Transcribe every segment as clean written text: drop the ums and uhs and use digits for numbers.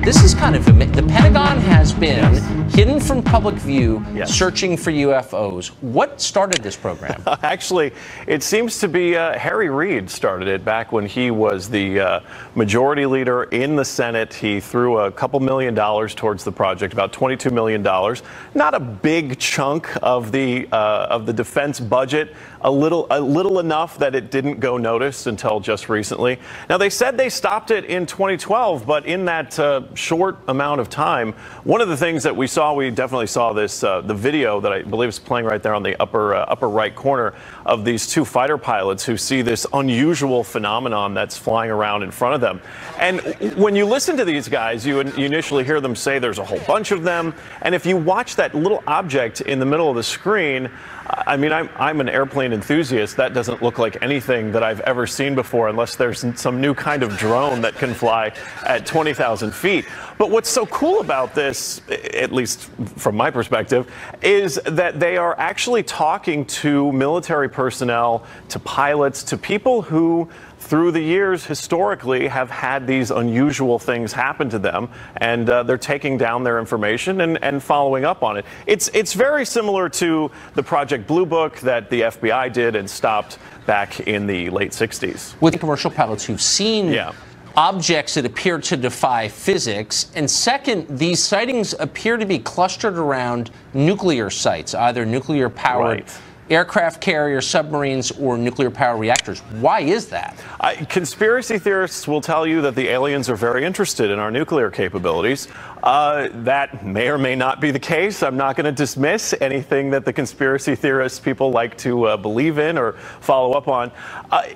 This is kind of the Pentagon has been hidden from public view, searching for UFOs. What started this program? Actually, it seems to be Harry Reid started it back when he was the majority leader in the Senate. He threw a couple $1 million towards the project, about $22 million. Not a big chunk of the defense budget. A little enough that it didn't go noticed until just recently. Now, they said they stopped it in 2012, but in that short amount of time, one of the things that we definitely saw this, the video that I believe is playing right there on the upper right corner of these two fighter pilots who see this unusual phenomenon that's flying around in front of them. And when you listen to these guys, you initially hear them say there's a whole bunch of them. And if you watch that little object in the middle of the screen, I mean, I'm an airplane enthusiast. That doesn't look like anything that I've ever seen before, unless there's some new kind of drone that can fly at 20,000 feet. But what's so cool about this, at least from my perspective, is that they are actually talking to military personnel, to pilots, to people who, through the years, historically, have had these unusual things happen to them, and they're taking down their information and following up on it. It's very similar to the Project Blue Book that the FBI did and stopped back in the late 60s. With commercial pilots who've seen objects that appear to defy physics, and second, these sightings appear to be clustered around nuclear sites, either nuclear-powered aircraft carrier, submarines, or nuclear power reactors. Why is that? Conspiracy theorists will tell you that the aliens are very interested in our nuclear capabilities. That may or may not be the case. I'm not going to dismiss anything that the conspiracy theorists people like to believe in or follow up on.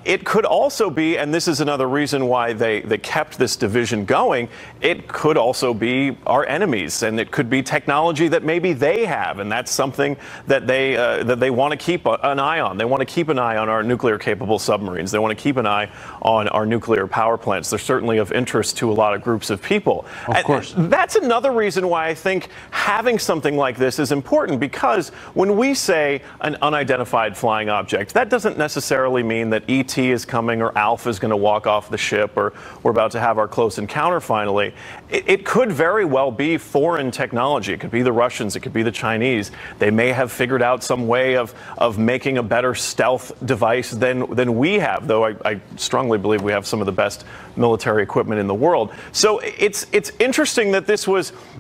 It could also be, and this is another reason why they kept this division going, it could also be our enemies, and it could be technology that maybe they have, and that's something that they want to keep an eye on. They want to keep an eye on our nuclear-capable submarines. They want to keep an eye on our nuclear power plants. They're certainly of interest to a lot of groups of people. Of course. That's another reason why I think having something like this is important, because when we say an unidentified flying object, that doesn't necessarily mean that ET is coming or Alpha is going to walk off the ship or we're about to have our close encounter finally. It could very well be foreign technology. It could be the Russians. It could be the Chinese. They may have figured out some way of making a better stealth device than we have, though I strongly believe we have some of the best military equipment in the world. So it's interesting that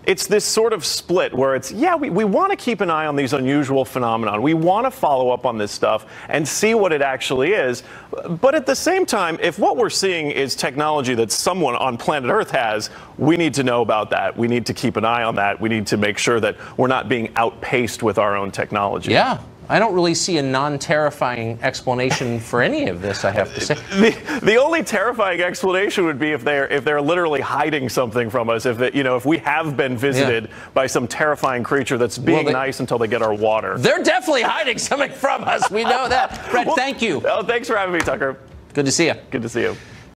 it's this sort of split where it's, we want to keep an eye on these unusual phenomena. We want to follow up on this stuff and see what it actually is. But at the same time, if what we're seeing is technology that someone on planet Earth has, we need to know about that. We need to keep an eye on that. We need to make sure that we're not being outpaced with our own technology. Yeah. I don't really see a non-terrifying explanation for any of this, I have to say. The only terrifying explanation would be if they're literally hiding something from us. If we have been visited by some terrifying creature that's being nice until they get our water. They're definitely hiding something from us. We know that. Brett, thank you. Oh, thanks for having me, Tucker. Good to see you. Good to see you.